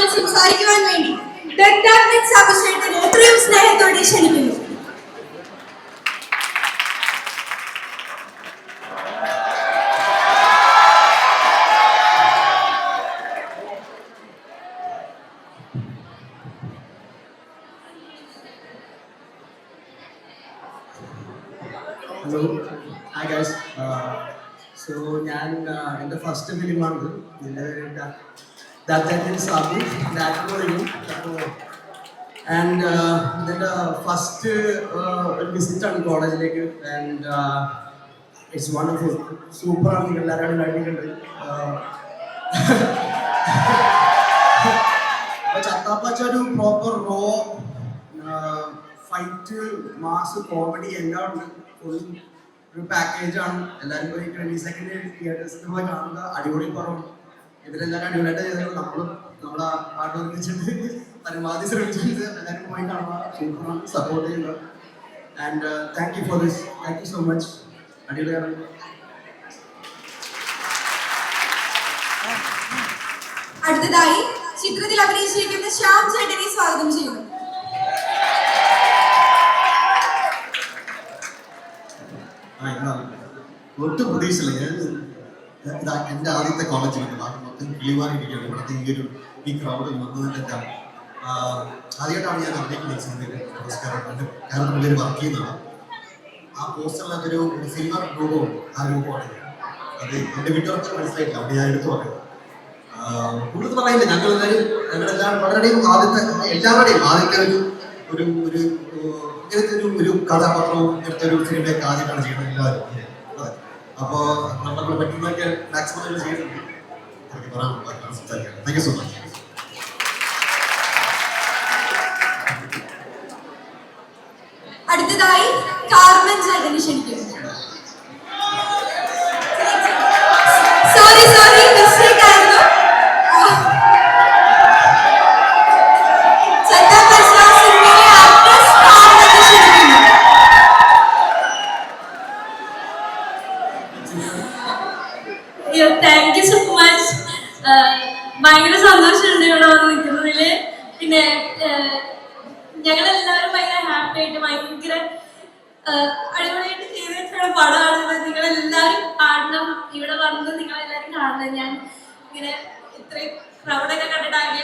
വാക്കുകൾ സംസാരിക്കുവാൻ വേണ്ടി അഭിഷേകത്തിന് എത്രയും സ്നേഹത്തോടെ ക്ഷണിക്കുന്നു. Hello, hi guys. So ഞാൻ എൻ്റെ ഫസ്റ്റ് ഫിലിമാണിത്. എൻ്റെ സാബു ആൻഡ് ഇതിൻ്റെ ഫസ്റ്റ് ഒരു വിസിറ്റാണ് കോളേജിലേക്ക്. ആൻഡ് ഇറ്റ്സ് വണ്ടർഫുൾ, സൂപ്പറാണ്. നിങ്ങൾ എല്ലാവരും കണ്ടിട്ടുണ്ട്. ചത്താപ്പച്ച ഒരു proper raw fight, mass, comedy എല്ലാം ഉണ്ട്. ഒരു പാക്കേജാണ്. എല്ലാവരും പോയി 22nd തിയേറ്റേഴ്സിൽ പോയി കാണുക. അടിപൊളി പടമാണ്. ഇവരെല്ലാവരും അടിപൊളിയായിട്ട് ചെയ്തത്. നമ്മളും നമ്മുടെ ഹാർഡ് വർക്ക് വെച്ചിട്ട് പരമാവധി ശ്രമിച്ചിട്ട് എല്ലാവരും പോയി കാണുക. സൂപ്പറാണ്, സപ്പോർട്ട് ചെയ്യുക. And thank you for this. Thank you so much. അടിപൊളിയാണ്. അടുത്തതായി ചിത്രത്തിൽ അഭിനയിച്ചിരിക്കുന്ന ശ്യാം ചേട്ടനെ സ്വാഗതം ചെയ്യുന്നു. ഒട്ടും പ്രതീക്ഷയില്ല. ഞാൻ എൻ്റെ ആദ്യത്തെ കോളേജിൽ മൊത്തം കിളിവാറിയിരിക്കുകയാണ്. ഇവിടുത്തെ ഈ ക്രൗഡിൽ വന്നതിൻ്റെ ആദ്യമായിട്ടാണ് ഞാൻ അഭിനയിക്കുന്നത്. നമസ്കാരം. എൻ്റെ കാരണം പിള്ളേർ വർക്ക് ചെയ്യുന്നതാണ്. ആ പോസ്റ്ററിലൊരു സിൽവർ രൂപമുണ്ട്. ആ രൂപമാണ് അത് എൻ്റെ വീട്ടുകാർക്ക് മനസ്സിലായിട്ടില്ല. അവിടെ ഞാൻ എടുത്തു പറയുന്നത് കൂടുതൽ പറയില്ല. ഞങ്ങളെല്ലാവരും വളരെയധികം എല്ലാവരുടെയും ആദ്യത്തെ ഒരു ഇങ്ങനത്തെ ഒരു കഥാപാത്രവും ഇങ്ങനത്തെ ഒരു സിനിമയൊക്കെ ആദ്യമായിട്ടാണ് ചെയ്യുന്നത് എല്ലാവരും. അപ്പോ നമ്മൾ പറ്റുന്നതൊക്കെ മാക്സിമം ചെയ്യുന്നുണ്ട്. എനിക്ക് പറയാൻ സംസാരിക്കാം. Thank you so much. അടുത്തതായി കാർമൻ ചേട്ടനെ ക്ഷണിക്കുന്നു. സോറി മിസ്റ്റേക്ക് ആയിരുന്നു. Thank you so much. ഭയങ്കര സന്തോഷമുണ്ട് ഇവിടെ വന്ന് നിൽക്കുന്നതില്. പിന്നെ ഞങ്ങളെല്ലാവരും ഭയങ്കര ഹാപ്പി ആയിട്ട് ഭയങ്കര അടിപൊളിയായിട്ട് ചെയ്തിട്ടുള്ള പടമാണ്. നിങ്ങളെല്ലാവരും കാണണം, ഇവിടെ വന്ന് നിങ്ങളെല്ലാവരും കാണണം. ഞാൻ ഇങ്ങനെ ഇത്രയും ക്രൗഡൊക്കെ കണ്ടിട്ടാകെ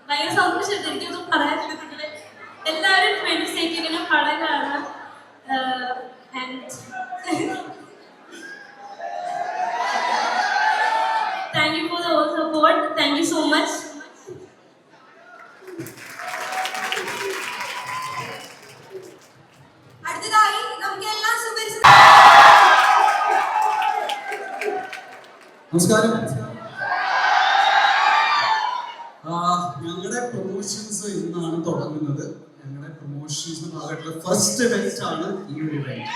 ഭയങ്കര സന്തോഷമുണ്ട്. എനിക്കൊന്നും പറയാനില്ല. നിങ്ങളെ എല്ലാവരും 22nd പടം കാണാം. Thank you for the whole support. Thank you so much. അടുത്തതായി നമുക്ക് എല്ലാം നമസ്കാരം. ഞങ്ങളുടെ പ്രൊമോഷൻസ് ഇന്നാണ് തുടങ്ങുന്നത്. ഞങ്ങളുടെ പ്രൊമോഷൻസ് ഭാഗത്തുള്ള ഫസ്റ്റ് ഇവന്റ് ആണ് ഈ ഒരു ഇവന്റ്.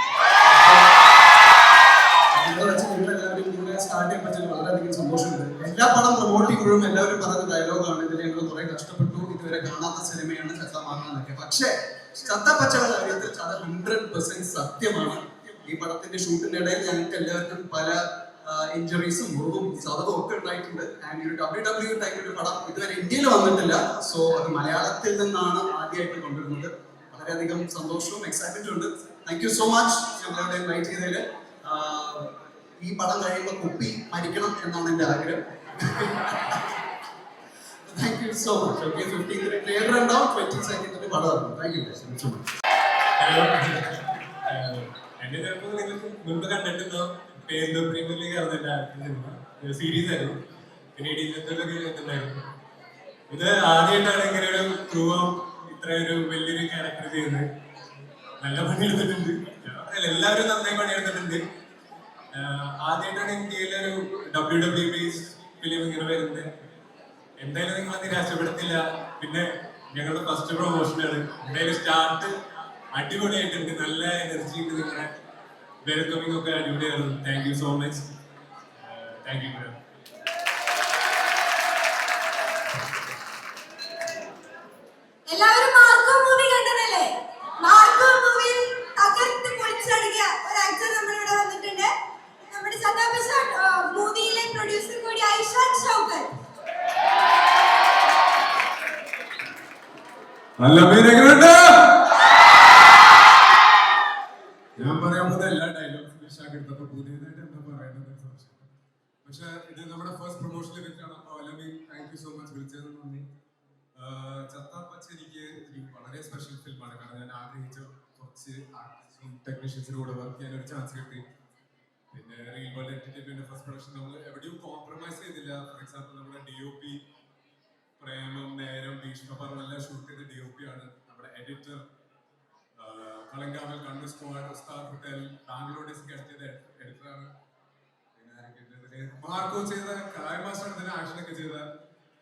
നിങ്ങളെല്ലാവരും ഇങ്ങനെ സ്റ്റാർട്ട് ചെയ്യാൻ പറ്റില്ല. വളരെയധികം സന്തോഷമുണ്ട്. എല്ലാ പടം പ്രൊമോട്ട് ചെയ്യുമ്പോഴും എല്ലാവരും പറയുന്ന ഡയലോഗാണ്, ഇതിൽ ഞങ്ങൾ കുറെ കഷ്ടപ്പെട്ടു, ഇതുവരെ കാണാത്ത സിനിമയാണ് ചത്തമാക്കാന്നൊക്കെ. പക്ഷേ ചത്തപ്പച്ചയുടെ കാര്യത്തിൽ അത് 100% സത്യമാണ്. ഈ പടത്തിന്റെ ഷൂട്ടിന്റെ ഇടയിൽ ഞങ്ങൾക്ക് എല്ലാവർക്കും പല ഇഞ്ചറീസും മുറിവും ചതവും ഒക്കെ ഉണ്ടായിട്ടുണ്ട്. ആൻഡ് ഒരു WWE ടൈപ്പ് ഒരു പടം ഇതുവരെ ഇന്ത്യയിൽ വന്നിട്ടില്ല. സോ അത് മലയാളത്തിൽ നിന്നാണ് ആദ്യമായിട്ട് കൊണ്ടുവരുന്നത്. വളരെയധികം സന്തോഷവും എക്സൈറ്റ്മെന്റും ഉണ്ട്. താങ്ക് യു സോ മച്ച് ഞങ്ങളവിടെ ഇൻവൈറ്റ് ചെയ്തതില്. ഈ പടം കഴിയുമ്പോൾ കുപ്പി മരിക്കണം എന്നാണ് എൻ്റെ ആഗ്രഹം. Thank you so much. Okay, 15th theatre ഉണ്ടാവും, 22nd പടം ഇറങ്ങും. Thank you so much. എന്റെ ചിലപ്പോൾ നിങ്ങൾക്ക് മുൻപ് കണ്ടിട്ടുണ്ടോ? പേര് പ്രീമിയർ ലീഗ് ആയിരുന്നില്ല, സീരീസ് ആയിരുന്നു. പിന്നെ ഇടിയിലെത്തുണ്ടായിരുന്നു. ഇത് ആദ്യമായിട്ടാണ് ഇങ്ങനെ ഒരു ക്രൂ ഇത്ര ഒരു വലിയൊരു ക്യാരക്ടർ ചെയ്യുന്നത്. നല്ല പണിയെടുത്തിട്ടുണ്ട്. എല്ലാവരും നന്നായി പണിയെടുത്തിട്ടുണ്ട്. ആദ്യമായിട്ടാണ് ഇന്ത്യയിലൊരു WWE ഫിലിം ഇങ്ങനെ വരുന്നത്. എന്തായാലും നിങ്ങളെ നിരാശപ്പെടുത്തില്ല. പിന്നെ ഞങ്ങളുടെ ഫസ്റ്റ് പ്രൊമോഷനാണ്. എന്തായാലും സ്റ്റാർട്ട് അടിപൊളിയായിട്ടുണ്ട്. നല്ല എനർജി ഉണ്ട്. നിങ്ങളുടെ വെൽക്കമിങ് ഒക്കെ അടിപൊളിയായിരുന്നു. Thank you so much. Thank you. എല്ലാവരും മാർക്കോ മൂവി കണ്ടതല്ലേ? മാർക്കോ മൂവിയിൽ തകർത്ത് പൊളിച്ചടിക്കുക ഒരു ആക്ടർ നമ്മളിവിടെ വന്നിട്ടുണ്ട്. നമ്മുടെ മൂവിയിലെ പ്രൊഡ്യൂസർ കൂടി ഐഷാൻ ഷൗക്കത്ത്. നല്ല പേരെങ്ങനെയുണ്ട്? ഞാൻ പറയാൻ പോകുന്ന എല്ലാ ഡയലോഗ്സും വിശാഖ എടുത്തപ്പോ പുതിയതായിട്ട് എന്താ പറയേണ്ടത് സംശയം. പക്ഷെ ഇത് നമ്മുടെ ഫസ്റ്റ് പ്രൊമോഷനിൽ വെച്ചാണ്. അപ്പൊ അല്ലെങ്കിൽ താങ്ക് യു സോ മച്ച്, വിളിച്ചതിന് നന്ദി. ചത്താപ്പച്ച എനിക്ക് വളരെ സ്പെഷ്യൽ ഫിലിമാണ്. കാരണം ഞാൻ ആഗ്രഹിച്ച കുറച്ച് ആർട്ടിസ്റ്റും ടെക്നീഷ്യൻസിനും കൂടെ വർക്ക് ചെയ്യാൻ ഒരു ചാൻസ് കിട്ടി. പിന്നെ reel world entertainment first production നമ്മൾ എവിടെയും കോംപ്രമൈസ് ചെയ്തില്ല. ഫോർ എക്സാമ്പിൾ നമ്മുടെ DOP പ്രേമം, നേരം, ഭീഷ്മ പറഞ്ഞെല്ലാം ഷൂട്ട് ചെയ്ത DOP ആണ്. നമ്മുടെ editor Kalamkaval, Kannur squad, star hotel, Bangalore desk എടുത്തത് എഡിറ്ററാണ്. പിന്നെ മാർക്കോ ചെയ്ത കായ് മാസ്റ്റർ തന്നെ ആക്ഷനൊക്കെ ചെയ്ത.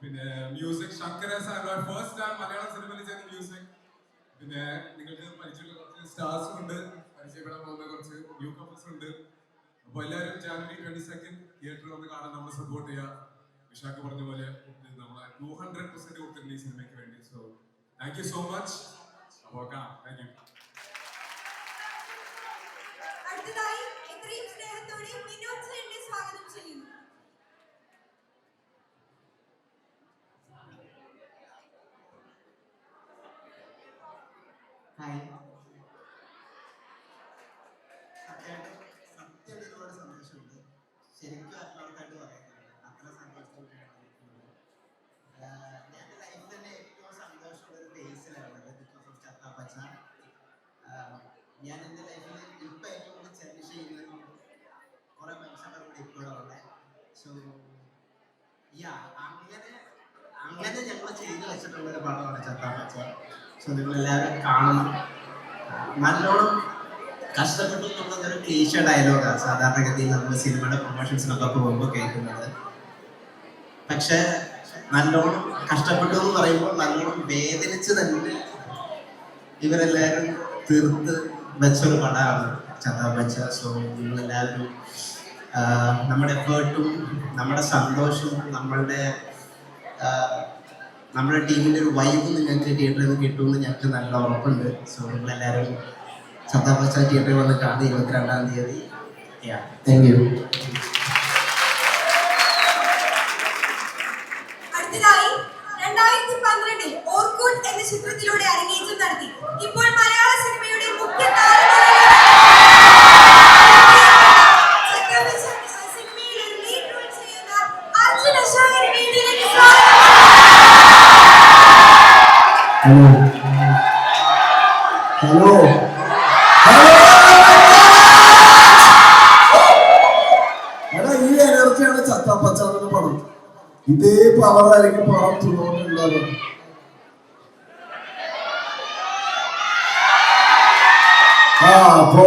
പിന്നെ music Shankara sir first time Malayalam സിനിമയിൽ ചെയ്ത മ്യൂസിക്. പിന്നെ നിങ്ങൾക്ക് പരിചയമുള്ള കുറച്ച് സ്റ്റാർസും ഉണ്ട്, പരിചയപ്പെടാൻ പോകുന്ന കുറച്ച് ന്യൂ കപ്പിൾസ് ഉണ്ട്. അപ്പോൾ എല്ലാവരും January 22 തിയേറ്ററിൽ വന്ന് കാണാൻ നമ്മൾ സപ്പോർട്ട് ചെയ്യുക. വിശാഖ് പറഞ്ഞ പോലെ നമ്മൾ 200% കൊടുത്തിട്ടുണ്ട് ഈ സിനിമയ്ക്ക് വേണ്ടി. So thank you so much. അപ്പോൾ കാണാം. Thank you. അടുത്തതായി ഇത്രയും സ്നേഹത്തോടെ വിനോദ് ചേട്ടനെ സ്വാഗതം ചെയ്യുന്നു. ഹായ്. സത്യം ഒരുപാട് സന്തോഷമുണ്ട്. ശരിക്കും ആത്മാർത്ഥമായിട്ട് പറയുന്നത് അത്ര സന്തോഷത്തോടെയാണ് നിൽക്കുന്നത്. ഞാൻ ലൈഫിൽ തന്നെ ഏറ്റവും സന്തോഷമുള്ള ഒരു ഫേസിലാണ് ബിക്കോസ് ഓഫ് ചത്താപ്പച്ച. ഞാൻ എൻ്റെ ലൈഫിൽ ഇപ്പം ഏറ്റവും കൂടുതൽ ചെറിഷ് ചെയ്യുന്നത് കുറേ മനുഷ്യരുടെ കൂടെ ഇപ്പോഴും ഉള്ളത്. സോ അങ്ങനെ ഞങ്ങൾ ചെയ്തു വെച്ചിട്ടുള്ള ഒരു പടമാണ് ചത്താപ്പച്ച. സോ നിങ്ങളെല്ലാവരും കാണണം. നല്ലോണം കഷ്ടപ്പെട്ടു എന്നുള്ളതൊരു ക്ലീശ ഡയലോഗാണ് സാധാരണഗതിയിൽ നമ്മൾ സിനിമയുടെ പ്രൊമോഷൻസിനൊക്കെ പോകുമ്പോൾ കേൾക്കുന്നത്. പക്ഷെ നല്ലോണം കഷ്ടപ്പെട്ടു എന്ന് പറയുമ്പോൾ നല്ലോണം വേദനിച്ച് തന്നെ ഇവരെല്ലാവരും തീർത്ത് വെച്ചൊരു പടമാണ് ചത്താപ്പച്ച. സോ നിങ്ങളെല്ലാവരും നമ്മുടെ എഫേർട്ടും നമ്മുടെ സന്തോഷവും നമ്മുടെ ടീമിൻ്റെ ഒരു വൈബ് നിങ്ങൾക്ക് തിയേറ്ററിൽ നിന്ന് കിട്ടുമെന്ന് ഞങ്ങൾക്ക് നല്ല ഉറപ്പുണ്ട്. സോ നിങ്ങളെല്ലാവരും ചത്താപ്പച്ച തിയേറ്ററിൽ വന്ന് കാണുക 22-ാം തീയതി. Thank you. അടുത്തതായി 2012 ഓർക്കൂട്ട് എന്ന ചിത്രത്തിലൂടെ അരങ്ങേറ്റം നടത്തി ഇപ്പോൾ മലയാള സിനിമയുടെ മുഖ്യ സിനിമയിൽ ഒരു ലീഡ് റോൾ ചെയ്യുന്ന അർജുൻ അശോകനെ വേദിയിലേക്ക് സ്വാഗതം. ഹലോ എടാ, ഈ എനർജിയാണ് ചത്താപ്പച്ച എന്ന പടം. ഇതേ പവറായിരിക്കും പടം തുറന്നുണ്ടാവുക. അപ്പോ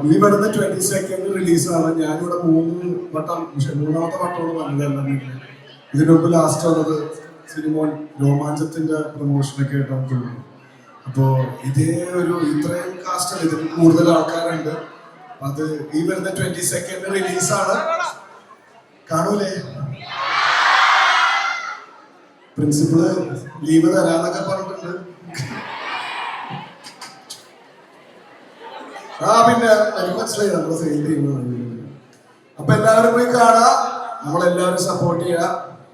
ഈ വരുന്ന 22 റിലീസാണ്. ഞാനിവിടെ മൂന്നാമത്തെ വട്ടമാണ് വന്നത്. ഇതിനു മുമ്പ് ലാസ്റ്റ് വന്നത് സിനിമ രോമാഞ്ചത്തിന്റെ പ്രൊമോഷനൊക്കെ ആയിട്ടാണ് തോന്നുന്നു. അപ്പോ ഇത്രയും കാസ്റ്റ് ഇതിൽ കൂടുതൽ ആൾക്കാരുണ്ട്. അത് ഈ വരുന്ന 22 റിലീസാണ്. കാണൂലേ? പ്രിൻസിപ്പള് ലീവ് തരാന്നൊക്കെ പറഞ്ഞിട്ടുണ്ട്. പിന്നെ എനിക്ക് മനസ്സിലായി നമ്മളെ സെയിൽ ചെയ്യുന്നത്. അപ്പൊ എല്ലാവരും പോയി കാണാം, നമ്മളെല്ലാവരും സപ്പോർട്ട് ചെയ്യുക.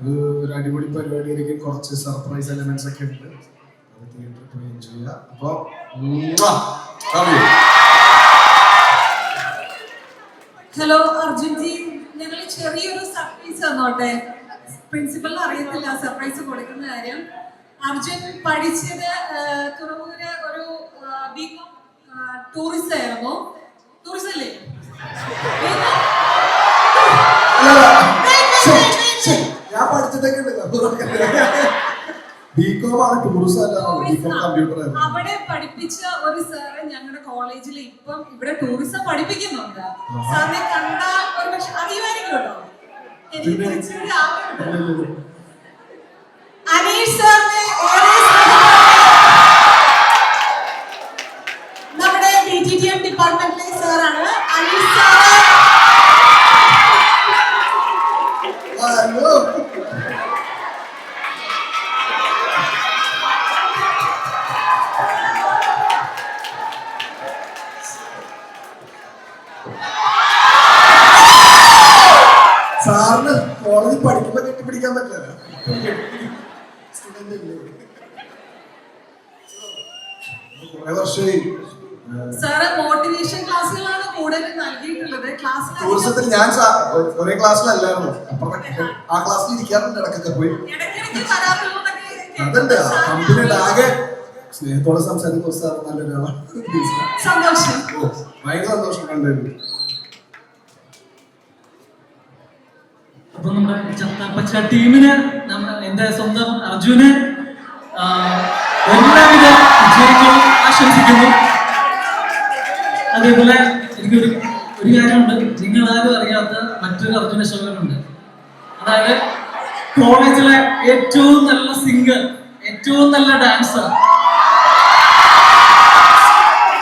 ഒരു അടിപൊളി പരിപാടിയായിരിക്കും. കുറച്ച് സർപ്രൈസ് എലമെന്റ്സ് ഒക്കെ ഉണ്ട്. അത് തിയേറ്ററിൽ പോയി എൻജോയ് ചെയ്യുക. അപ്പൊ ഹലോ അർജുൻജി, ഞങ്ങൾ ചെറിയൊരു സർപ്രൈസ് തന്നോട്ടെ. പ്രിൻസിപ്പലിന് അറിയത്തില്ല സർപ്രൈസ് കൊടുക്കുന്ന കാര്യം. അർജുൻ പഠിച്ചത് തുറവൂര് ഒരു ബികോം ടൂറിസം ആയിരുന്നു. ടൂറിസം അല്ലേ? ഞാൻ പഠിച്ചിട്ടൊക്കെ ബികോമാണ്, ടൂറിസം അല്ല. കമ്പ്യൂട്ടർ അവിടെ പഠിപ്പിച്ച ഒരു സാറ് ഞങ്ങളുടെ കോളേജിൽ ഇപ്പം ഇവിടെ ടൂറിസം പഠിപ്പിക്കുന്നുണ്ട്. സാറിനെ കണ്ടാൽ ഒരു പക്ഷെ അറിയുമായിരിക്കുമല്ലോ. എനിക്ക് ഇച്ചിരി ആഗ്രഹമുണ്ട്. അനീഷ് സാറിനെ നമ്മുടെ BTTM ഡിപ്പാർട്ട്മെന്റിലെ സാറാണ്. അനീഷ് സാർ സാറിന് കോളേജിൽ പഠിക്കുമ്പോ കെട്ടിപ്പിടിക്കാൻ പറ്റില്ല. സ്റ്റുഡന്റ് കുറെ വർഷമായി സാറ് മോട്ടിവേഷൻ ക്ലാസ്സുകളാണ് കൂടുതൽ നൽകിയിട്ടുള്ളത്. ടൂറിസത്തിൽ ഞാൻ ഒരേ ക്ലാസ്സിലല്ലായിരുന്നു. അപ്പുറത്തെ ആ ക്ലാസ്സിൽ ഇരിക്കാറുണ്ട് ഇടയ്ക്കൊക്കെ പോയി. ഇടയ്ക്കിടയ്ക്ക് വരാറുള്ളൂ എന്നൊക്കെ അതുണ്ട് കമ്പനിയുടെ ആകെ സ്നേഹത്തോടെ സംസാരിക്കുന്ന സാർ നല്ലൊരാളാണ്. സന്തോഷം. ഭയങ്കര സന്തോഷം കണ്ടു. അപ്പൊ നമ്മുടെ ചത്തപ്പച്ച ടീമിന് എന്റെ സ്വന്തം അർജുന് എല്ലാവിധ വിജയങ്ങളും ആശംസിക്കുന്നു. അതേപോലെ എനിക്കൊരു കാര്യമുണ്ട്, നിങ്ങൾ ആരും അറിയാത്ത മറ്റൊരു അർജുന ശോകനുണ്ട്. അതായത് കോളേജിലെ ഏറ്റവും നല്ല സിംഗർ, ഏറ്റവും നല്ല ഡാൻസർ.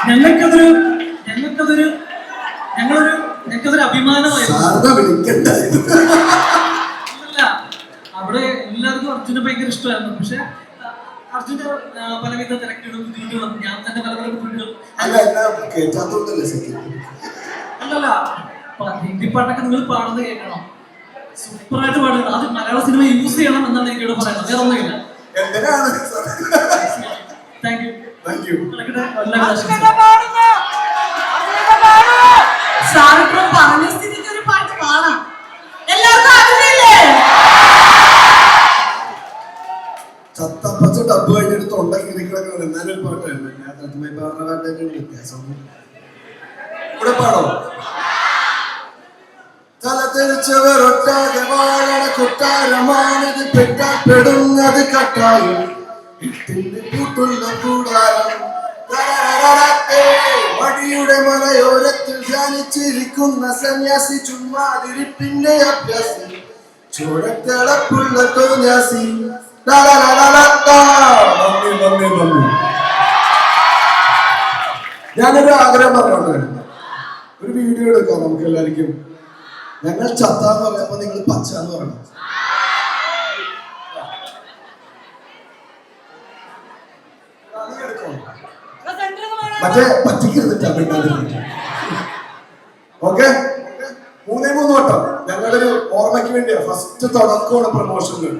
ഞങ്ങൾക്കതൊരു അഭിമാനമായിരുന്നു. അല്ല, അവിടെ എല്ലാവർക്കും അർജുനെ ഭയങ്കര ഇഷ്ടമായിരുന്നു. പക്ഷെ അർജുന് പലവിധ തിരക്കുകളും ബുദ്ധിമുട്ടുകളും ഞാൻ തന്നെ പല ബുദ്ധിമുട്ടുകളും അല്ലല്ല, ഹിന്ദി പാട്ടൊക്കെ നിങ്ങൾ പാടുന്നത് കേൾക്കണം, സൂപ്പറായിട്ട് പാടുന്നത്. അത് മലയാള സിനിമ യൂസ് ചെയ്യണം എന്നാണ് എനിക്കിവിടെ പറയുന്നത്, വേറെ ഒന്നുമില്ല. Thank you. സാറിപ്പം പറഞ്ഞ സ്ഥിതിക്ക് ഒരു പാട്ട് പാടാം. എല്ലാവർക്കും ആഗ്രഹമില്ലേ? ചത്തപ്പച്ച ഡബ് കഴിഞ്ഞിട്ട് തൊണ്ടക്കിരിക്കണൊക്കെ എന്നാലും പാട്ടായിരുന്നു. ഞാൻ തത്വമായി പറഞ്ഞ പാട്ടായിട്ട് വ്യത്യാസം ഇവിടെ പാടോ. തല തെളിച്ചവർ ഒട്ടാകെ വാഴണ കൊട്ടാരമാണിത്, പെട്ടാൽ പെടുന്നത് കട്ടായും ഇട്ടിന്റെ കൂട്ടുള്ള കൂടാരം. വടിയുടെ മലയോരത്തിൽ ധ്യാനിച്ചിരിക്കുന്ന സന്യാസി, ചുമ്മാതിരിപ്പിന്റെ അഭ്യാസി, ചോരത്തിളപ്പുള്ള തോന്യാസി. ഞാനൊരു ആഗ്രഹം പറഞ്ഞോട്ടെ, ഒരു വീഡിയോ എടുക്കാം നമുക്ക് എല്ലാവർക്കും. ഞങ്ങൾ ചത്താന്ന് പറഞ്ഞപ്പോ നിങ്ങൾ പച്ച എന്ന് പറയണം. മറ്റേ പറ്റിക്കരുതിട്ടാ. ഓക്കെ, 3 വട്ടം ഞങ്ങളൊരു ഓർമ്മയ്ക്ക് വേണ്ടിയാ. ഫസ്റ്റ് തുടക്കമാണ് പ്രൊമോഷനിൽ.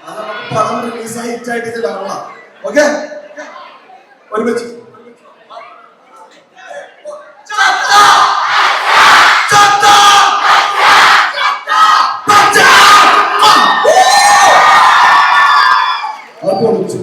അത് നമുക്ക് പടം റിലീസായി ഹിറ്റായിട്ട് ഇത് കാണാം. ഓക്കെ, ഒരുമിച്ച് പൊളിച്ചു.